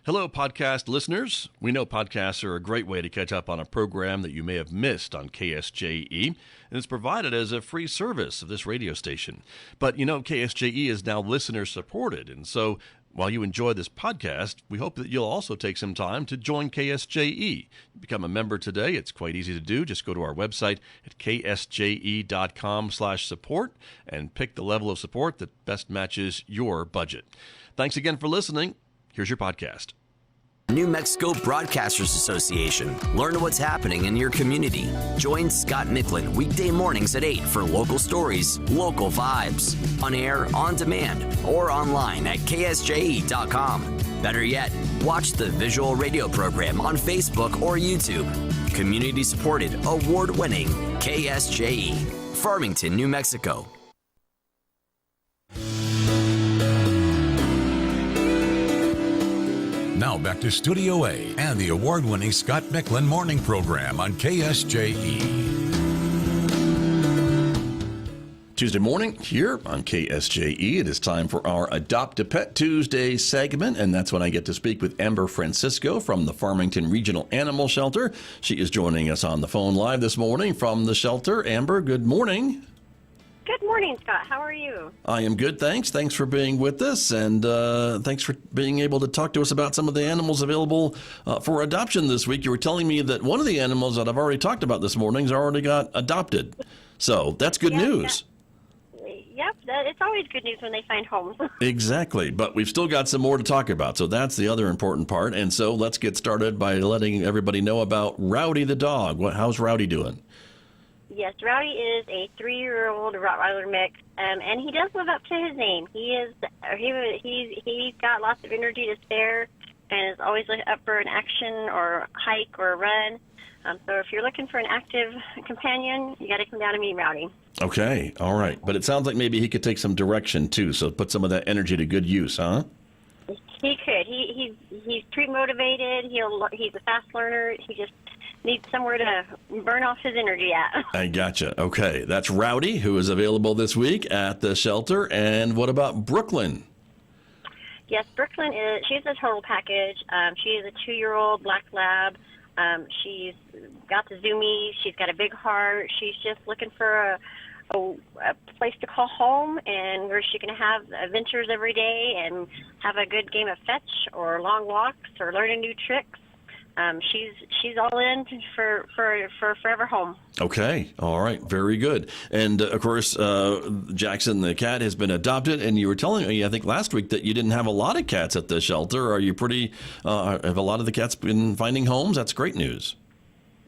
Hello, podcast listeners. We know podcasts are a great way to catch up on a program that you may have missed on KSJE, and it's provided as a free service of this radio station. But you know, KSJE is now listener-supported, and so while you enjoy this podcast, we hope that you'll also take some time to join KSJE. Become a member today. It's quite easy to do. Just go to our website at ksje.com/support and pick the level of support that best matches your budget. Thanks again for listening. Here's your podcast. New Mexico Broadcasters Association. Learn what's happening in your community. Join Scott Michlin weekday mornings at 8 for local stories, local vibes. On air, on demand, or online at ksje.com. Better yet, watch the visual radio program on Facebook or YouTube. Community supported, award-winning KSJE. Farmington, New Mexico. Now back to Studio A and the award-winning Scott Michlin morning program on KSJE. Tuesday morning here on KSJE. It is time for our Adopt a Pet Tuesday segment, and that's when I get to speak with Amber Francisco from the Farmington Regional Animal Shelter. She is joining us on the phone live this morning from the shelter. Amber, good morning. Good morning, Scott. How are you? I am good, thanks. Thanks for being with us, and thanks for being able to talk to us about some of the animals available for adoption this week. You were telling me that one of the animals that I've already talked about this morning has already got adopted. So that's good news. Yep, it's always good news when they find homes. Exactly, but we've still got some more to talk about, so that's the other important part. And so let's get started by letting everybody know about Rowdy the dog. How's Rowdy doing? Yes, Rowdy is a 3-year-old Rottweiler mix, and he does live up to his name. He's got lots of energy to spare, and is always up for an action or hike or run. So if you're looking for an active companion, you got to come down and meet Rowdy. Okay, all right, but it sounds like maybe he could take some direction too, so put some of that energy to good use, huh? He could. He's treat motivated. He's a fast learner. He just needs somewhere to burn off his energy at. I gotcha. Okay, that's Rowdy, who is available this week at the shelter. And what about Brooklyn? Yes, Brooklyn she's a total package. She is a 2-year-old black lab. She's got the zoomies. She's got a big heart. She's just looking for a place to call home, and where she can have adventures every day and have a good game of fetch or long walks or learning new tricks. She's all in for forever home. Okay, all right, very good. And of course, Jackson the cat has been adopted. And you were telling me, I think last week, that you didn't have a lot of cats at the shelter. Are you pretty? Have a lot of the cats been finding homes? That's great news.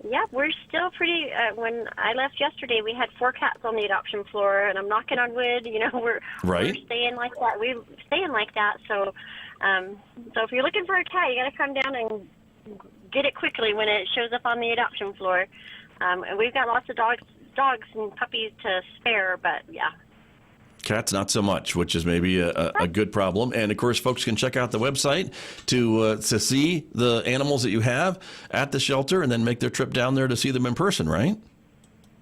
Yeah, we're still pretty. When I left yesterday, we had 4 cats on the adoption floor, and I'm knocking on wood. You know, we're staying like that. We're staying like that. So if you're looking for a cat, you got to come down and get it quickly when it shows up on the adoption floor. And we've got lots of dogs and puppies to spare, but yeah. Cats, not so much, which is maybe a good problem. And, of course, folks can check out the website to see the animals that you have at the shelter and then make their trip down there to see them in person, right?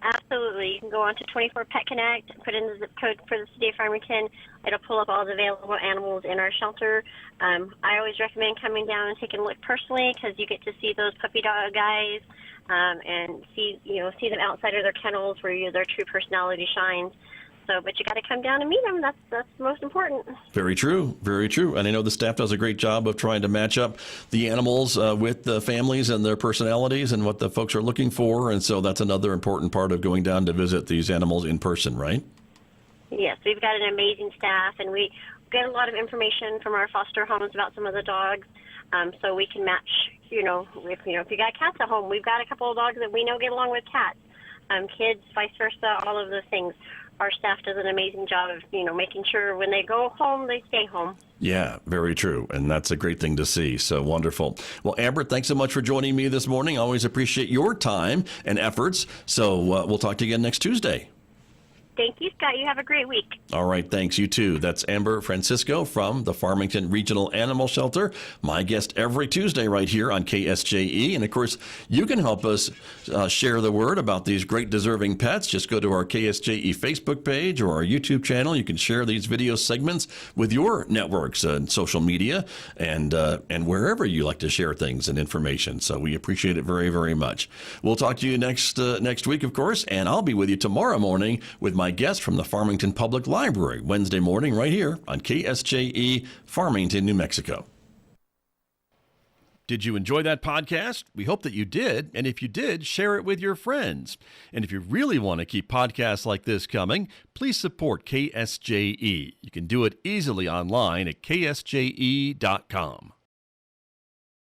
Absolutely. You can go on to 24 Pet Connect, put in the zip code for the city of Farmington. It'll pull up all the available animals in our shelter. I always recommend coming down and taking a look personally, because you get to see those puppy dog guys and see them outside of their kennels where their true personality shines. So, but you got to come down and meet them. That's most important. Very true. Very true. And I know the staff does a great job of trying to match up the animals with the families and their personalities and what the folks are looking for. And so that's another important part of going down to visit these animals in person, right? Yes, we've got an amazing staff, and we get a lot of information from our foster homes about some of the dogs, so we can match. If you got cats at home, we've got a couple of dogs that we know get along with cats. Kids, vice versa, all of those things. Our staff does an amazing job of, making sure when they go home, they stay home. Yeah, very true. And that's a great thing to see. So wonderful. Well, Amber, thanks so much for joining me this morning. I always appreciate your time and efforts. So we'll talk to you again next Tuesday. Thank you, Scott. You have a great week. All right, thanks. You too. That's Amber Francisco from the Farmington Regional Animal Shelter, my guest every Tuesday right here on KSJE. And of course, you can help us share the word about these great deserving pets. Just go to our KSJE Facebook page or our YouTube channel. You can share these video segments with your networks and social media and wherever you like to share things and information. So we appreciate it very, very much. We'll talk to you next week, of course, and I'll be with you tomorrow morning with my guest from the Farmington Public Library, Wednesday morning right here on KSJE, Farmington, New Mexico. Did you enjoy that podcast? We hope that you did. And if you did, share it with your friends. And if you really want to keep podcasts like this coming, please support KSJE. You can do it easily online at ksje.com.